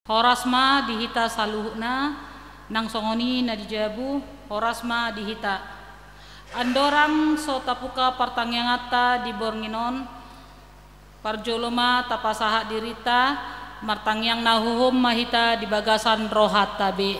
Horasma dihita saluhna nang songoni na dijabu horasma dihita andorang so tapuka partangyangata di bornginon parjoloma tapasaha dirita martangyang nahuhum mahita di bagasan rohat tabe.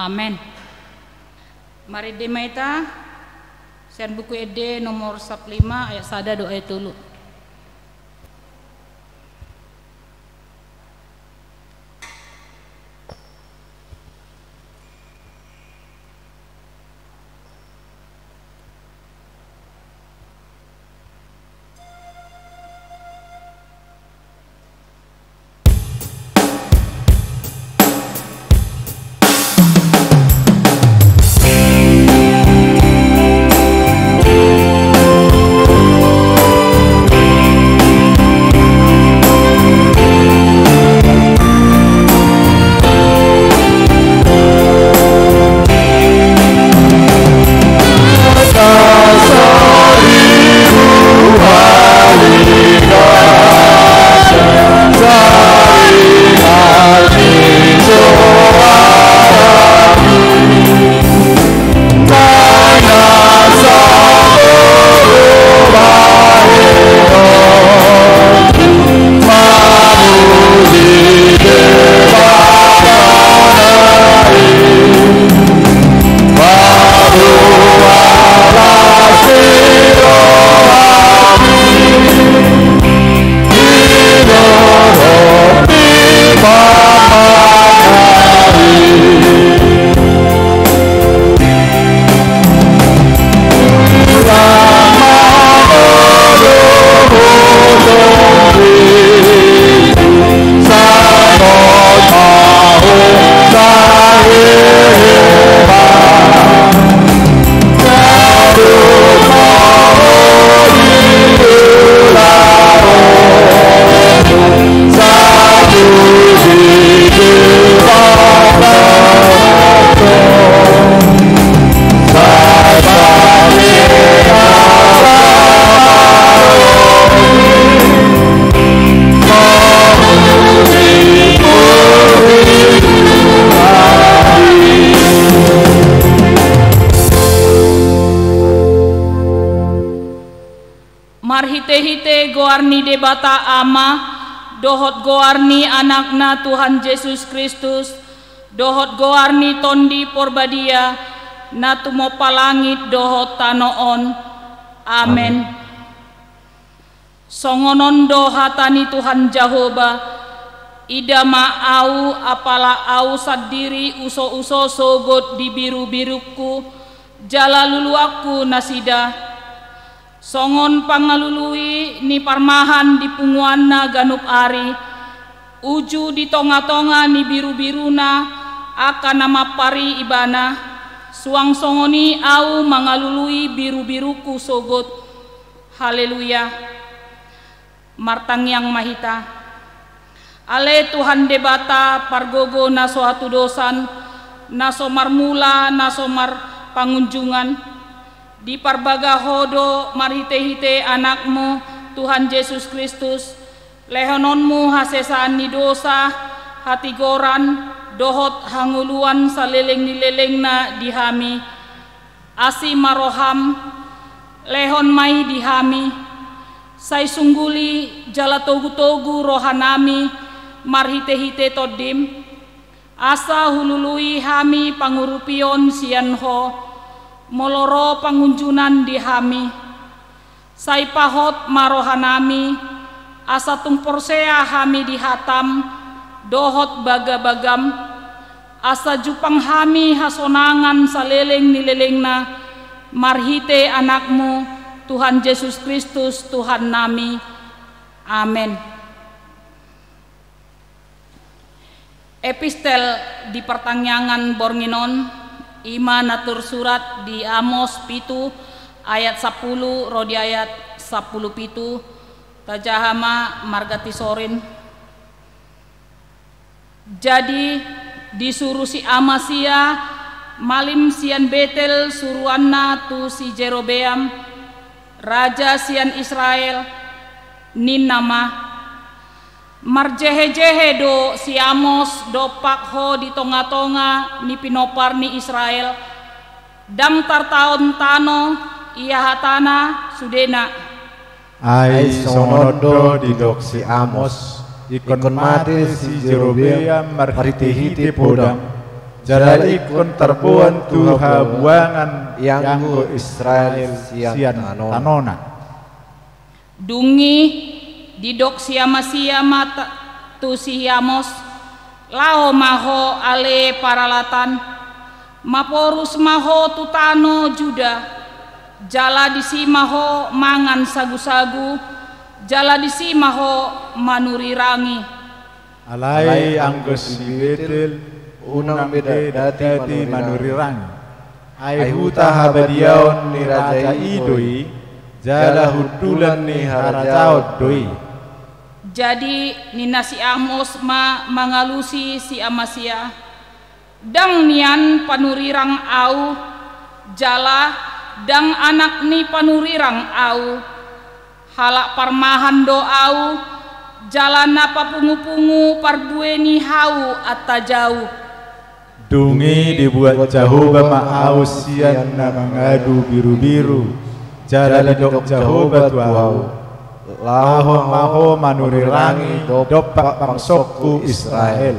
Amen. Mari demaita sian buku ede nomor 15 ayat sada doa tulu. Marhite-hite goarni debata ama dohot goarni anakna Tuhan Yesus Kristus dohot goarni tondi porbadia natumo palangit dohot tanoon. Amen. Songonon dohatani Tuhan Jehovah ida ma'au apala au sadiri uso-uso sogot di biru-biruku jala luluaku nasida songon pangalului ni parmahan di punguanna ganup ari uju di tonga-tonga ni biru-biruna akan nama pari ibana suang songoni au mangalului biru-biruku sogot. Haleluya. Martangyang mahita ale Tuhan debata pargogo naso hatu dosan naso marmula naso mar pangunjungan di parbaga hodo marhite-hite anakmu Tuhan Yesus Kristus lehononmu hasesaan ni dosa hati goran dohot hanguluan saleleng nilelengna dihami asi maroham lehon mai dihami sai sungguli jala togu-togu rohanami marhite-hite todim asa hulului hami pangurupion sianho moloro pangunjunan di hami saipahot marohanami asa tungporsea hami dihatam dohot baga-bagam asa jupang hami hasonangan saleleng nilelengna marhite anakmu Tuhan Yesus Kristus Tuhan nami. Amin. Epistel di pertanyaan bornginon ima natur surat di Amos pitu ayat 10 rodi ayat 10 pitu tajahama margati sorin. Jadi disuruh si Amasia malim sian Betel suruanna tu si Jerobeam raja sian Israel nin nama marjehe-jehe do si Amos do pakho di tonga-tonga ni pinopar ni Israel dam tartaon tano iya hatana sudena ai songodo di dok si Amos ikon mati si Jerobeam marhite-hite podam jala ikon terbuan tuha buangan yang Israel sian tanona dungi didok siama mata tu si Amos lao maho ale paralatan maporus maho tutano juda jala disi maho mangan sagu-sagu jala disi maho manuri rangi alai anggus si Betel unang beda dati manurirangi ai huta habadiaon ni raja idoi jala hudulan ni harajaot doi. Jadi nina si Amos mangalusi si Amasia dang nian panurirang au jala dang anak ni panurirang au halak parmahan do au jala napa pungu-pungu parbueni hau atta jauh dungi dibuat Jehovah ma'ausian na mangadu biru-biru jala didok Jehovah tuau laho maho manurirangi dopak pangsokku Israel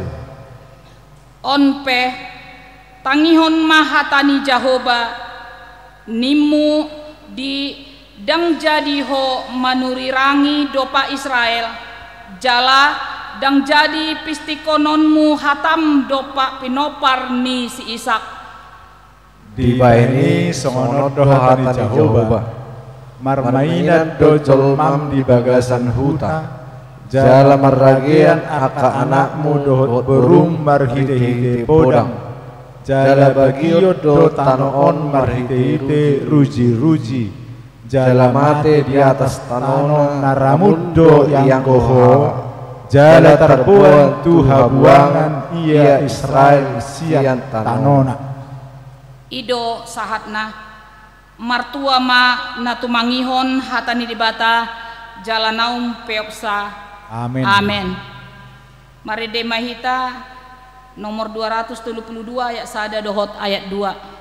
onpe tangihon mahatani Jehovah nimu di dang jadi ho manurirangi dopa Israel jala dang jadi pistikononmu hatam dopak pinopar ni si Ishak di baini songono do hatani Jehovah marmainan do jolmam di bagasan huta jala marragian aka anakmu dohot berum marhite-hite podang jala bagio do tanoon marhite-hite ruji-ruji jala mate di atas tanono naramuddo yang koho jala terbuan tuha buangan ia Israel sian tanona ido sahatna martua ma natumangihon hatani dibata jala naum peopsa amin amin. Mari demahita nomor 272 ayat sada dohot ayat 2.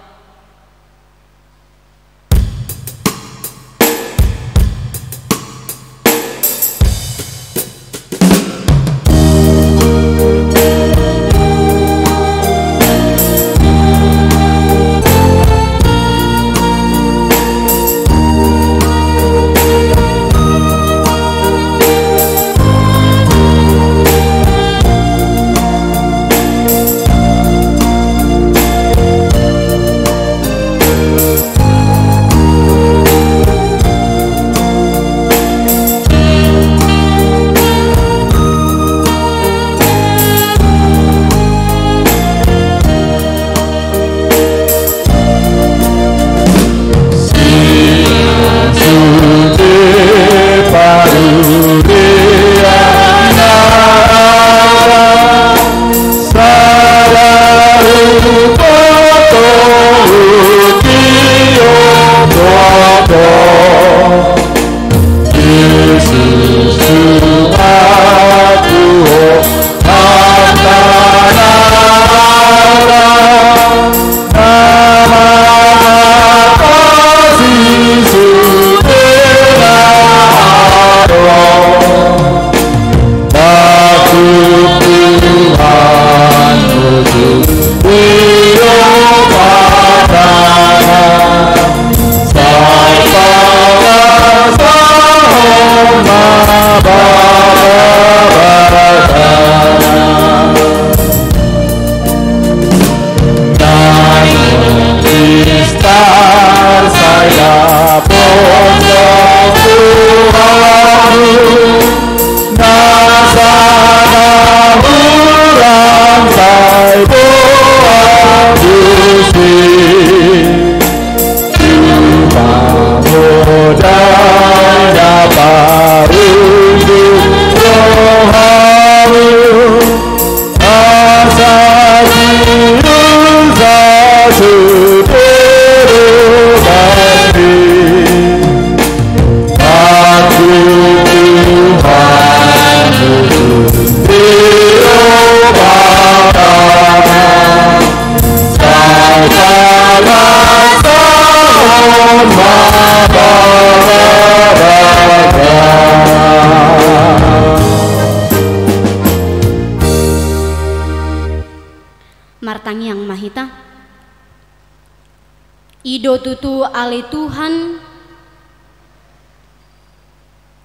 Ido tutu ale Tuhan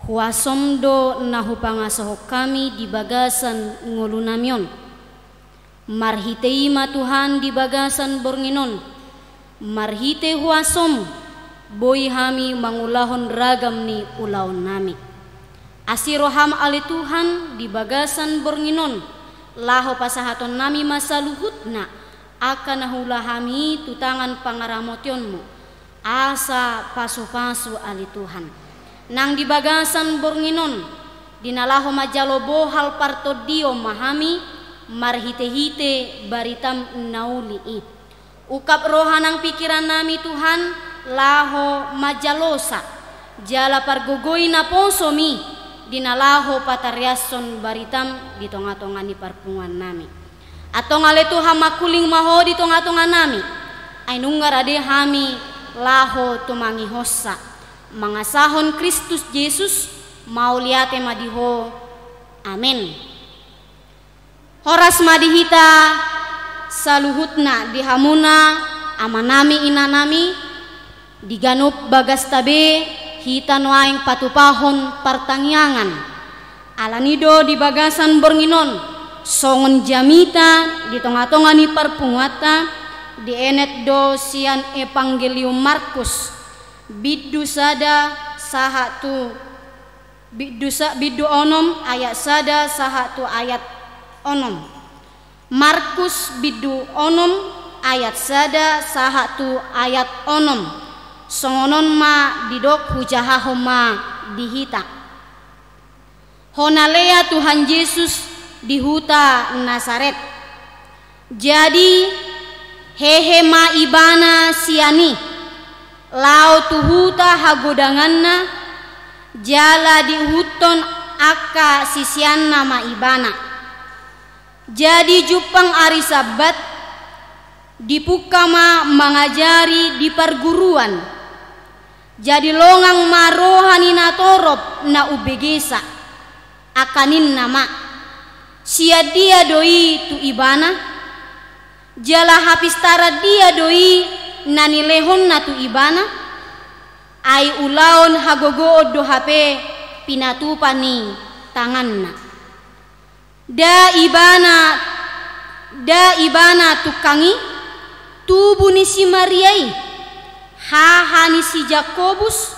huasomdo nahu pangasoho kami di bagasan ngolunamion. Marhite ima Tuhan di bagasan bornginon. Marhite huasom boy hami mangulahon ragam ni ulaon nami. Asiroham ale Tuhan di bagasan bornginon. Laho pasahaton nami masa luhutna akan nahulahami tutangan pangaramotionmu. Asa pasu-pasu ale Tuhan. Nang di bagasan bornginon dinalaho majalo bohal partodio mahami marhite-hite baritam nauli. Ukap rohanang pikiran nami Tuhan laho majalosa jala pargogoy na posomi dinalaho patariason baritam di tonga-tonga ni parpungan nami. Atong ale Tuhan makuling maho di tonga-tonga nami ay nunggar ade hami laho tumangihosa mangasahon Kristus Yesus mau liate madiho. Amin. Horas madihita saluhutna dihamuna amanami inanami diganup bagas tabe hita noaing patupahon partangyangan alanido di bagasan bornginon songon jamita di tonga-tonga ni parpunguata di enet do sian Evangelium Markus biddu sada sahatu biddu onom ayat sada sahatu ayat onom. Markus biddu onom ayat sada sahatu ayat onom. Songonon ma didok hujahaho ma dihita. Honalea Tuhan Yesus di huta Nazaret. Jadi hehe ma ibana siani lau tuhuta hagodanganna jala dihuton aka sisian nama ibana. Jadi jupang ari sabat dipukama mengajari di perguruan. Jadi longang marohani na torop na ubegesa akanin nama sia dia doi tu ibana jala hapistara dia doi nani lehon na tu ibana ai ulaon hagogo do hape pinatupani tanganna da ibana tukangi tubuh ni si Mariai hahani si Jakobus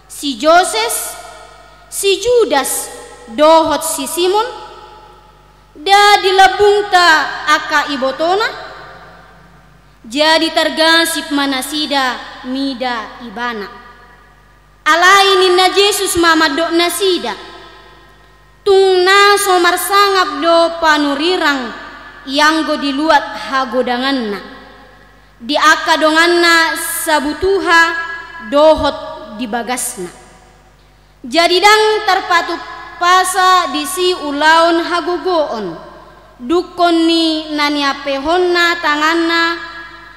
si Joses si Judas dohot si Simon da dilabungta aka ibotona jadi tergasip manasida mida ibana alaini na Yesus mamadok nasida tungna somar sangap do panurirang yang go diluat hagodanganna di akadonganna sabutuha dohot di bagasna jadi dang terpatu pasa disi ulaun hagogoon dukon ni naniapehonna tanganna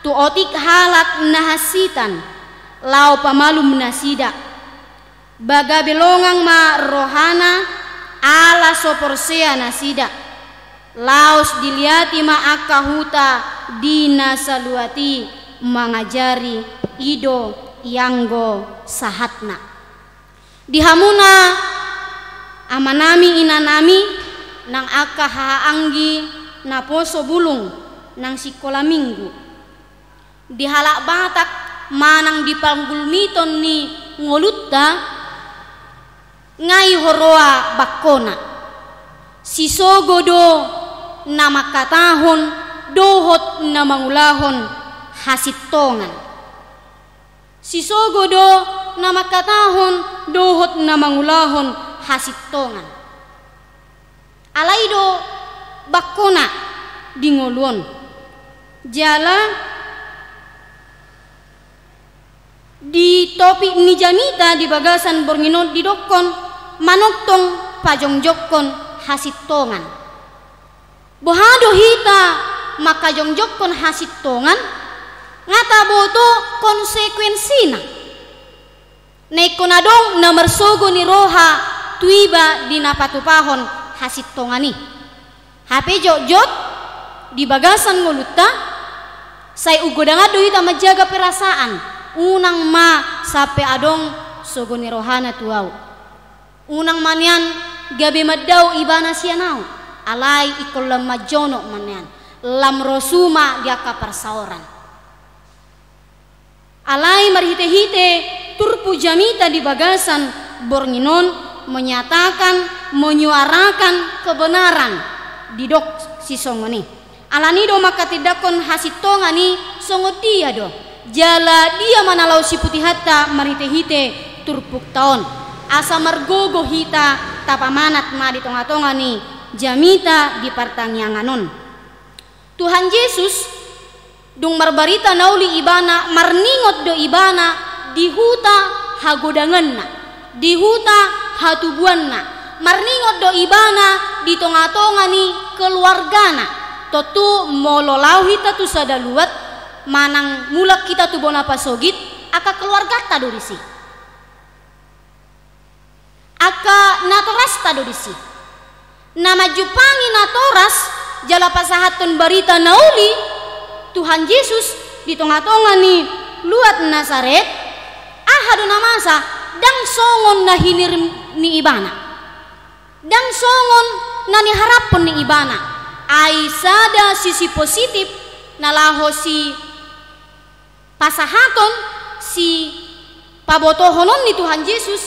tu otik halak nahasitan lau pamalum nasida baga belongang ma rohana ala soporsea nasida laos diliati ma akahuta dina saluati mangajari ido yanggo sahatna dihamuna amanami inanami nang aka haanggi na poso bulung nang sikola minggu di halak batak manang di panggulmiton ni ngolutta ngai horoa bakona sisogodo nama katahon dohot na mangulahon hasitongan sisogodo nama katahon dohot na mangulahon hasitongan alaido bakona dingoluon jala di topi ni jamita di bagasan borngino di dokon manoktong pajongjokon hasitongan bohado hita maka jongjokon hasitongan ngata boto konsekuensina nekonadong na marsogo ni roha tuiba di napatupahon hasitongani hape jojot di bagasan ngolutta Sai ugodangado hita menjaga perasaan. Unang ma sape adong sogoni rohana tuau. Unang manian gabe madau ibana sianau. Alai ikolam majono manian. Lam rosuma dia kaparsaoran. Alai marhite-hite turpu jamita di bagasan Bornginon menyatakan, menyuarakan kebenaran di dok si songoni. Alanido maka tidakon hasitongani songo dia do. Jala dia manalau si putih hatta marhite-hite turpuk taon. Asa margogo hita tapamanat ma di tonga-tongani jamita di partangyanganon. Tuhan Yesus dung marbarita nauli ibana marningot do ibana di huta hagodanganna, di huta hatubuanna, marningot do ibana di tonga-tongani keluargana. Totu mololau hita tu sadaluat manang mulak kita tu bona pasogit aka keluarga ta do disi, aka natoras ta do disi. Nama jupangi natoras jala pasahaton barita nauli Tuhan Yesus di tonga-tongani luat Nazaret ahado namasa dang songon na hinir ni ibana, dang songon na ni harapon ni ibana. Ai sada sisi positif nalaho si pasahaton si pabotohonon ni Tuhan Yesus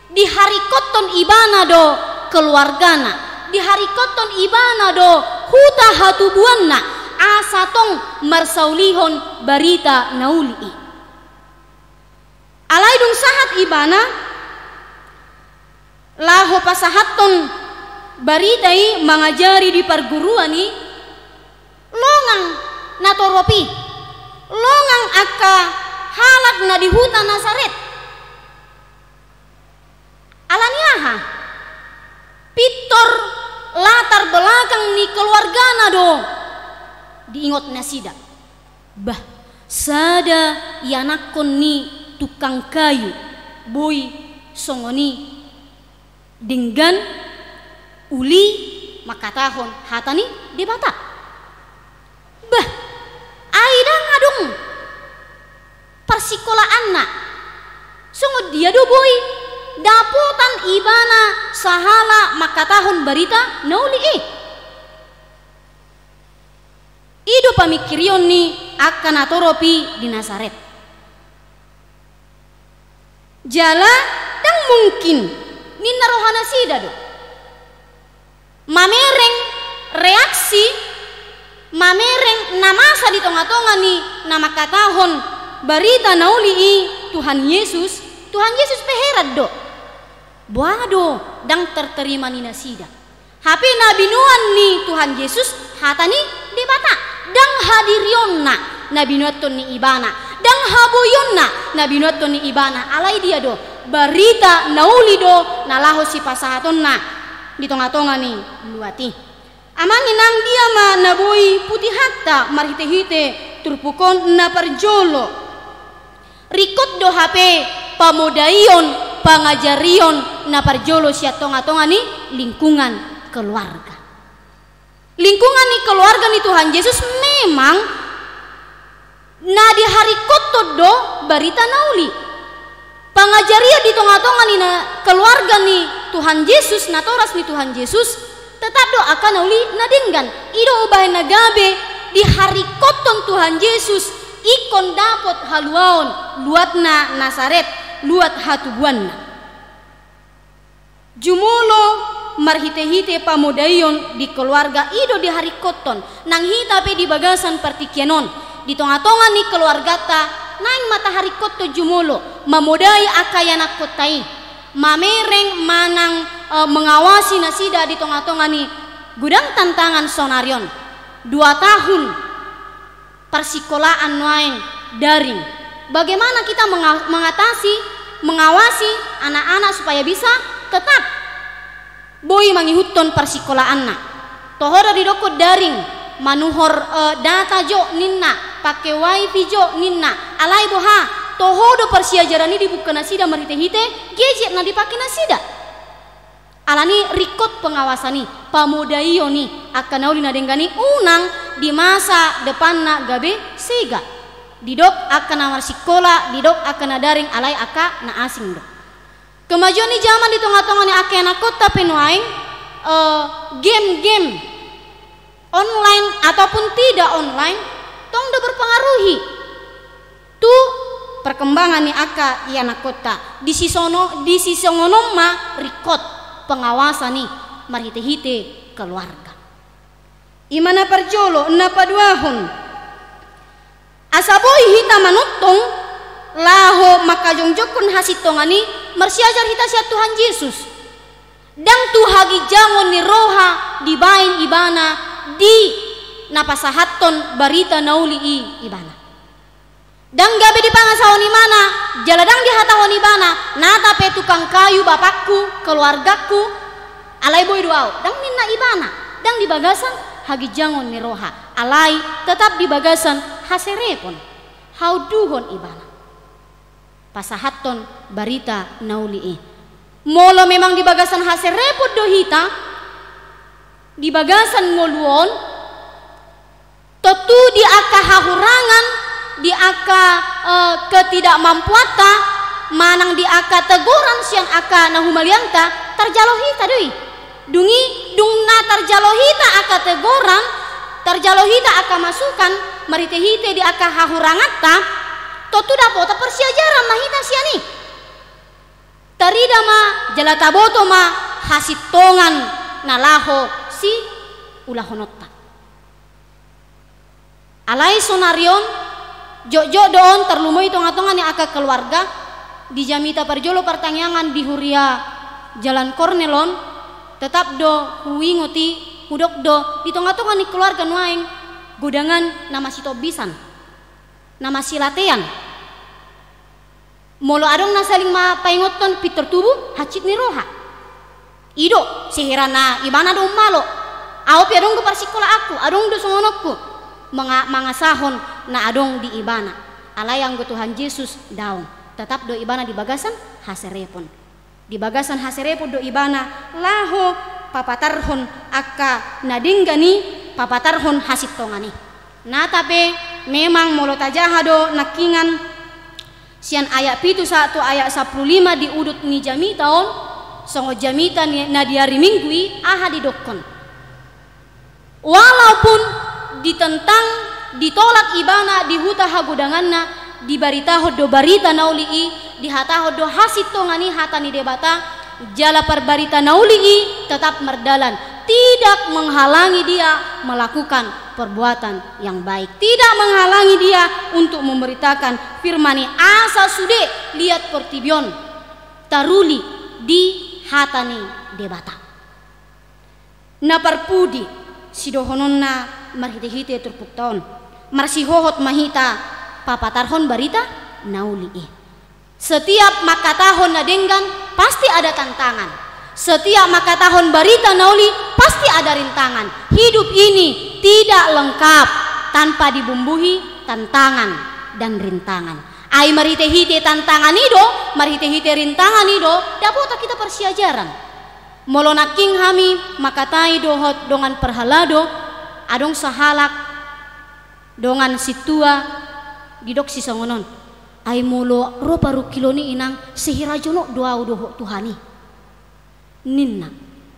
di hari koton ibana do keluargana, di hari koton ibana do huta hatubuanna asatong marsaulihon barita nauli. Alai dung sahat ibana laho pasahaton baritai mangajari di perguruan ni longang natoropi, longang aka halak na di hutan Nazaret. Alaniaha pitor latar belakang ni keluarga nado diingot nasida. Bah sada yanakon ni tukang kayu boy songoni dengan uli makatahon hatani di bata. Bah aida ngadung persikolaan na sungguh dia do boy daputan ibana sahala makatahon barita nauli ido pamikirion ni akan atoropi di Nazaret. Jala dan mungkin ninna rohana sida do mamereng reaksi, mamereng namasa di tonga-tonga ni nama katahon barita nauli Tuhan Yesus peherat do. Buado dang terterima ni nasida. Hape nabinuan ni Tuhan Yesus hatani di bata. Dang hadirionna nabinuaton ni ibana. Dang haboyonna nabinuaton ni ibana. Alai dia do barita nauli do nalaho si pasahatonna di tonga-tonga ni luati. Amangin nang dia ma naboi putih hatta marhite-hite turpukon na perjolo. Rikot do hape pamodaion pangajarion na perjolo sia tonga-tonga ni lingkungan keluarga. Lingkungan ni keluarga ni Tuhan Yesus memang na di hari koto do barita nauli. Pangajaria di tonga-tonga ni na keluarga ni Tuhan Yesus na toras ni Tuhan Yesus tetap do akan nauli nadinggan. Ido ubahin nagabe di hari koton Tuhan Yesus ikon dapot haluaon luatna Nazaret luat hatubuanna. Jumulo marhite-hite pamodaion di keluarga ido di hari koton nang hita pe di bagasan partikianon di tonga-tonga ni keluarga ta naing matahari koto jumulo mamodai akayana kotai mamereng manang mengawasi nasida di tonga-tonga ni gudang tantangan sonarion 2 tahun persikolaan waeng daring. Bagaimana kita mengatasi mengawasi anak-anak supaya bisa tetap boy mangihuton persikolaanna tohodo di doko daring manuhor data jo ninna pake wifi jo ninna alai boha tohodo persiajarani dibuka nasida marhite-hite gadget na dipake nasida alani rikot pengawasani pamodaiyo ni akan nauli nadengani unang di masa depan na gabe sega didok akan namar sekolah didok akan daring alai aka na asing dok. Kemajuan di zaman di tengah-tengah ni aka na kota penuaing game-game online ataupun tidak online tong do berpengaruhi tu perkembangan ni aka iana kota di sisongono ma rikot pengawasan ni marhite-hite keluarga. Imana parjolo na paduahon asaboy hita manutong laho makajongjokon hasitongani marsiajar hita sia Tuhan Yesus dang tu hagi jangon ni roha dibain ibana di napasahaton barita nauli ibana dang gabe di pangasahon imana jaladang di hatahon ibana nata pe tukang kayu bapakku keluargaku alai boy duau dang minna ibana dang di bagasan hagi jangon ni roha alai tetap di bagasan haserepon hauduhon ibana pasahaton barita nauli molo memang di bagasan haserepot dohita di bagasan ngoluon tentu di aka hahurangan di aka ketidakmampuata manang di aka teguran siang aka nahumalianta tarjalohita doi dungi dungna tarjalohita aka teguran tarjalohita aka masukan maritehite di aka hahurangata tentu dapat persiajaran mahita siani tarida ma jalataboto ma hasitongan nalaho si ulahonota alai sonarion jojo doon terlumoi tonga-tonga ni aka keluarga di jamita parjolo pertanyaan di huria jalan Kornelon tetap do huingoti hudok do di tonga-tonga ni keluarga nuaing gudangan nama si tobisan nama si latean molo adong na saling mapaingoton pitor tubuh hacit ni roha ido sihirana ibana do malo ao pi adong go parsikola aku adong do songonokku mangasahon na adong di ibana alayang go Tuhan Yesus daun tetap do ibana di bagasan haserepon di bagasan haserepon do ibana laho papatarhon aka nadinggani papatarhon hasitongani na tapi memang molo tajahado nakingan sian ayat pitu 1 ayat 15 di udut ni jamita on songo jamita na di hari minggui aha didokon walaupun ditentang ditolak ibana di huta hagudanganna di barita hodo barita naulii di hata hodo hasitongani hata ni debata jala perbarita naulii tetap merdalan tidak menghalangi dia melakukan perbuatan yang baik tidak menghalangi dia untuk memberitakan firmani asa sude lihat pertibion taruli di hatani debata na parpudi sidohononna marhite-hite terpukton marsihohot mahita papatarhon barita nauli setiap makatahon na denggan pasti ada tantangan setiap maka tahun barita nauli pasti ada rintangan. Hidup ini tidak lengkap tanpa dibumbuhi tantangan dan rintangan. Ai marhite-hite tantangan ido, marhite-hite rintangan ido, dapat kita persiajaran. Molo naking hami makatai dohot dongan perhalado, adong sahalak dongan situa didok sisongonon. Ai molo roparu kiloni inang sehirajono doa doho Tuhani. Ninna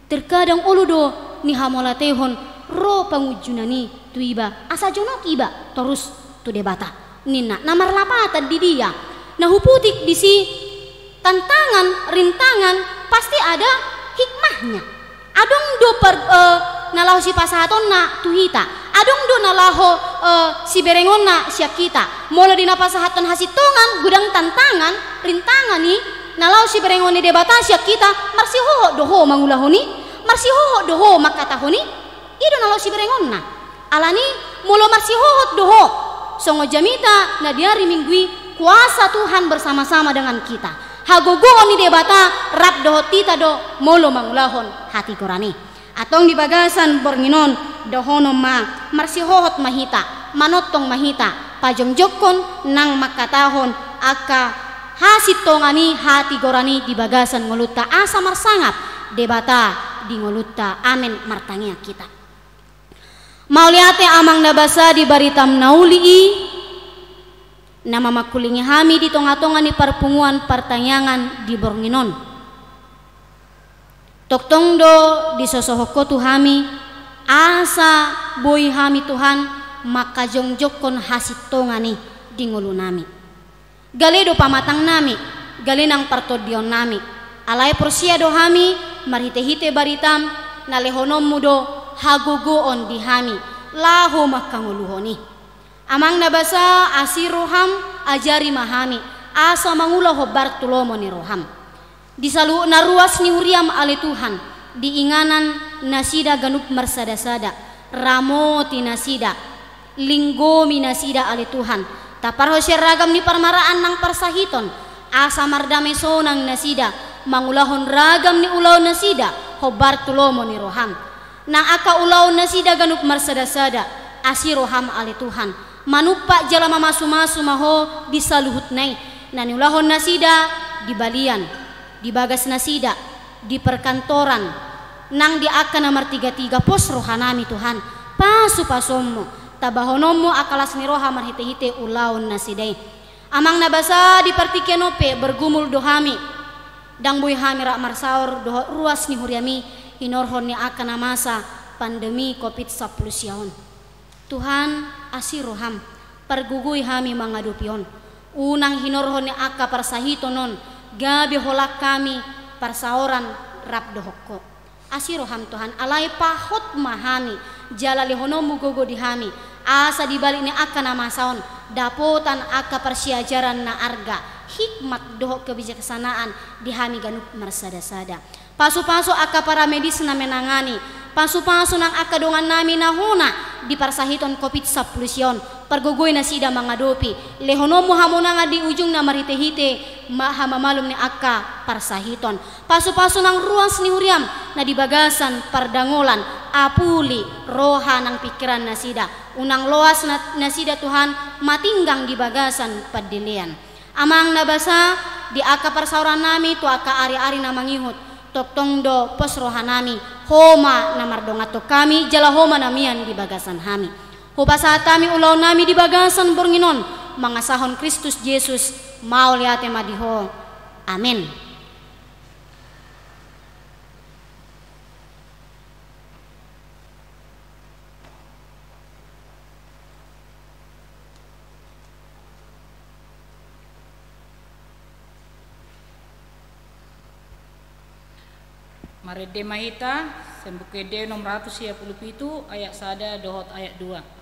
terkadang uludo ni hamolatehon ro pangujunani tu iba asa jonok iba terus tu debata ninna namar lapatan di dia nah huputik di si tantangan rintangan pasti ada hikmahnya adong do nalaho si pasahaton na tuhita adong do nalaho si berengon na siya kita mula di napasahaton hasitongan gudang tantangan rintangan ni nalau si berengoni debata siak kita marsihoho doho mangulahoni marsihoho doho makatahoni ido nalau si berengonna alani mulo marsihoho doho songo jamita na diari minggui kuasa Tuhan bersama-sama dengan kita hagogoon ni debata rap doho tita do molo mangulahon hati korani atong di bagasan bornginon dohono ma marsihohot mahita manotong mahita pajongjokon nang makatahon aka hasitongani hati gorani di bagasan ngolutta asa marsangap debata di ngolutta amen martangnya kita Mauliate amang nabasa di baritam nauli nama makulingi hami di tonga-tonga ni perpunguan pertanyangan di Bornginon. Toktongdo di sosohoko tu hami asa boy hami Tuhan maka jongjokon hasit tongani di ngulu nami. Galedo pamatang nami, galinang partodion nami. Alay porsia do hami marhite-hite baritam na lehonom mudo hagugoon di hami laho makanguluhoni. Amang nabasa asi roham ajari mahami asa mangulah ho Bartulomo ni roham. Disalu naruas ni huriam ale Tuhan diinganan nasida ganup marsada-sada ramoti nasida linggomi nasida ale Tuhan tapar ho ragam ni parmaraan nang parsahiton asa mardame sonang nasida mangulahon ragam ni ulaw nasida ho Bartulomo ni roham nang aka ulaw nasida ganup marsada-sada asi roham ale Tuhan manupa jalama masu-masu maho bisa luhut nai nani ulahon nasida di balian di bagas nasida di perkantoran nang di akan nomor 33 pos rohanami Tuhan pasu-pasommo tabahonommo akalas ni roha marhite-hite ulaon nasidai amang nabasa di partikenope bergumul dohami dang boy hami rak marsaur doh ruas ni huriami hinorhon ni akan masa pandemi COVID-19 yaon Tuhan asiroham pergugui hami mangadupion unang hinorhon ni aka parsahitonon gabi holak kami parsaoran rap dohokko asiroham Tuhan alay pahot mahami jalali honomu gogo di hami asa dibalik ni aka namasaon dapotan aka persiajaran na arga hikmat dohok kebijaksanaan di hami ganup marsada-sada pasu-pasu aka para medis na menangani pasu-pasu nang aka dongan nami nahuna di parsahiton COVID-19 pergugoy na sida mangadopi lehonomu hamuna nga di ujung na marite-hite mahamamalum ni aka parsahiton pasu-pasu nang ruas ni huriam na di bagasan pardangolan apuli roha nang pikiran na sida unang loas na sida Tuhan matinggang di bagasan padilian amang nabasa di aka parsauran nami tu aka ari-ari na mangihut toktongdo pos rohanami homa namardongato kami jala homa namian di bagasan hami hubasatami ulaw nami di bagasan Bornginon mangasahon Kristus Yesus mau liate madiho amin. Marede mahita sembukede nomor 127 ayat sada dohot ayat 2.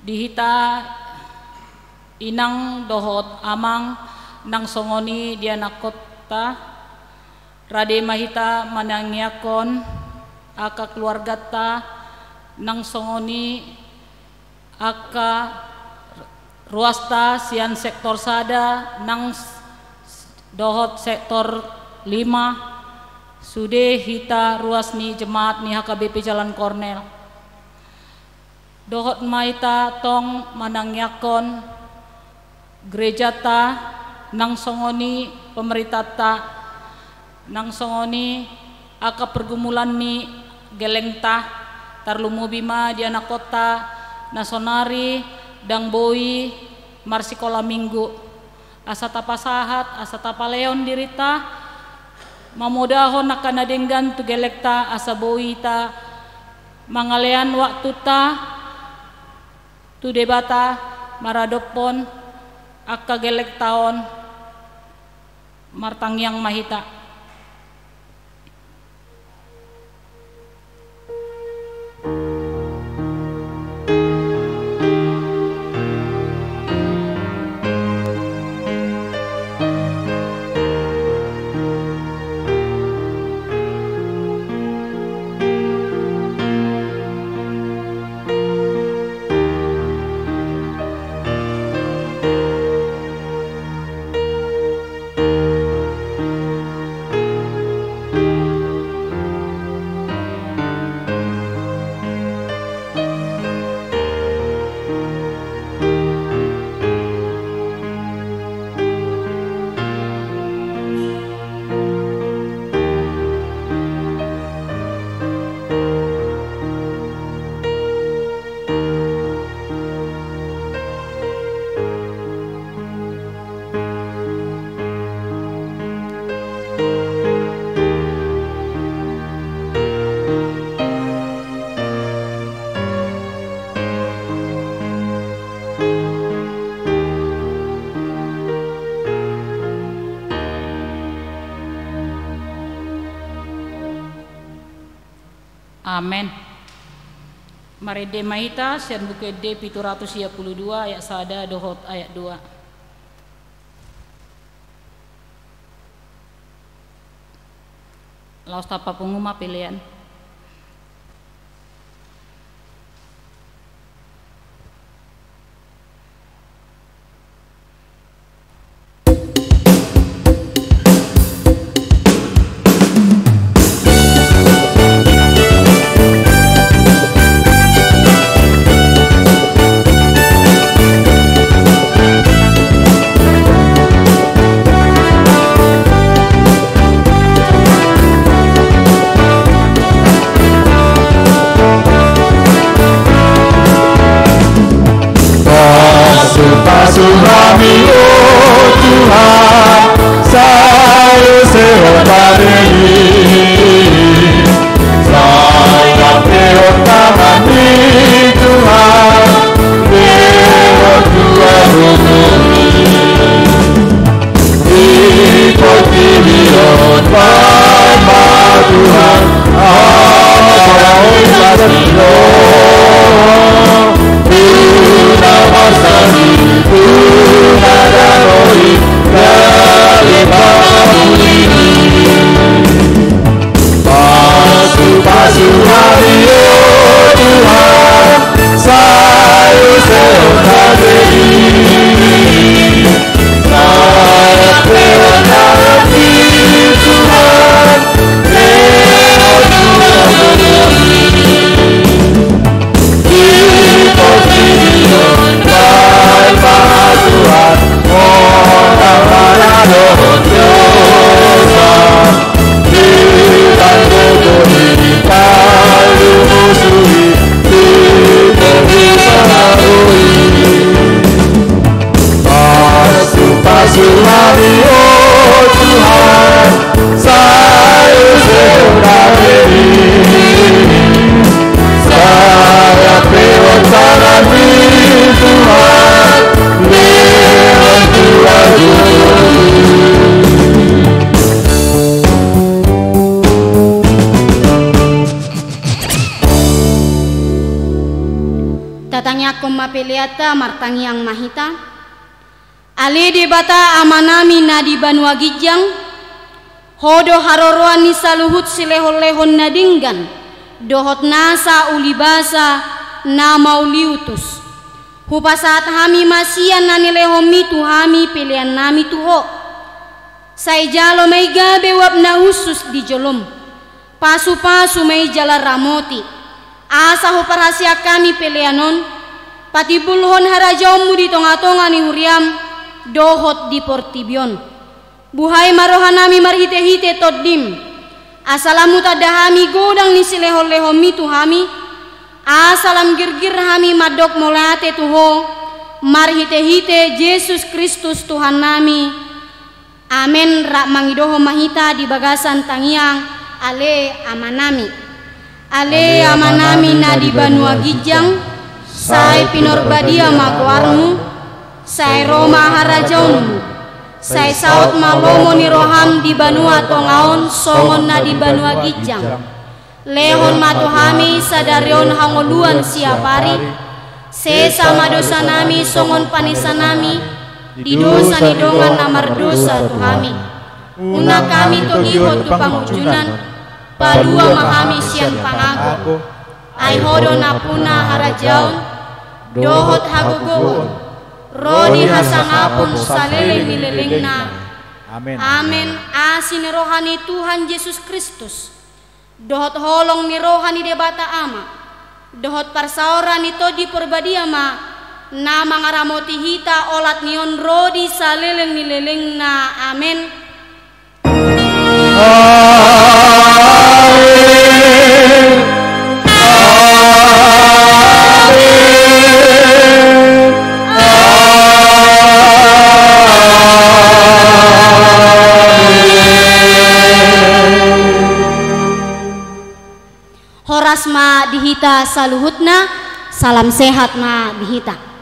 dihita inang dohot amang nang songoni dia nakota rade mahita manangyakon aka keluarga ta nang songoni aka ruasta sian sektor sada nang dohot sektor 5 sude hita ruas ni jemaat ni HKBP Jalan Kornel dohot maita tong manangyakon gereja ta nang songoni pemerintah ta nang songoni aka pergumulan ni geleng ta tarlumubima di anak kota nasonari dang boi marsikola minggu asata pasahat asata paleon dirita mamodahon nakana denggan tu gelekta asa boi ta mangalean waktu ta tu debata maradopon akka gelek taon martangyang mahita. Amen. Marede mahita sian bukede 732 ayat sada dohot ayat 2. Laos tapa penguma pilihan. peleata martangiang mahita ale de bata amanami na di Banua Gijang hodo haroroan ni saluhut silehon-lehon nadinggan dohot nasa ulibasa na mauliutus hupasat hami masian nani lehomi tu hami pilihan nami tuho sai jalo may gabe wab na usus di jolom pasu-pasu may jala ramoti asa huparasya kami pilihanon pati bulhon harajaumu di tonga-tonga ni huriam dohot di portibion buhay marohanami marhite-hite toddim asalamu tadahami godang ni silehon-lehomi tu hami asalam girgir hami madok molate tuho marhite-hite Yesus Kristus Tuhan nami amen rak mangidoho mahita di bagasan tangiang ale amanami na di Banua Gijang sai pinorbadia magoarmu sai Roma harajaunmu sai saut malomo ni roham di Banua Tongaon songon na di Banua Gijang lehon matuhami sadarion hangoluan siapari sesa madosa nami songon panisanami di dosa ni dongan namar dosa tuhami una kami togiho tu pangujunan padua mahami sian pangago ai hodo napuna harajaun dohot hagogoon rodi hasangapun saleleng nilelengna amen asin rohani Tuhan Yesus Kristus dohot holong ni rohani debata ama dohot parsaora ni todi perbadiama na mangaramoti hita olat nion rodi saleleng nilelengna amen horas ma dihita saluhutna salam sehat ma dihita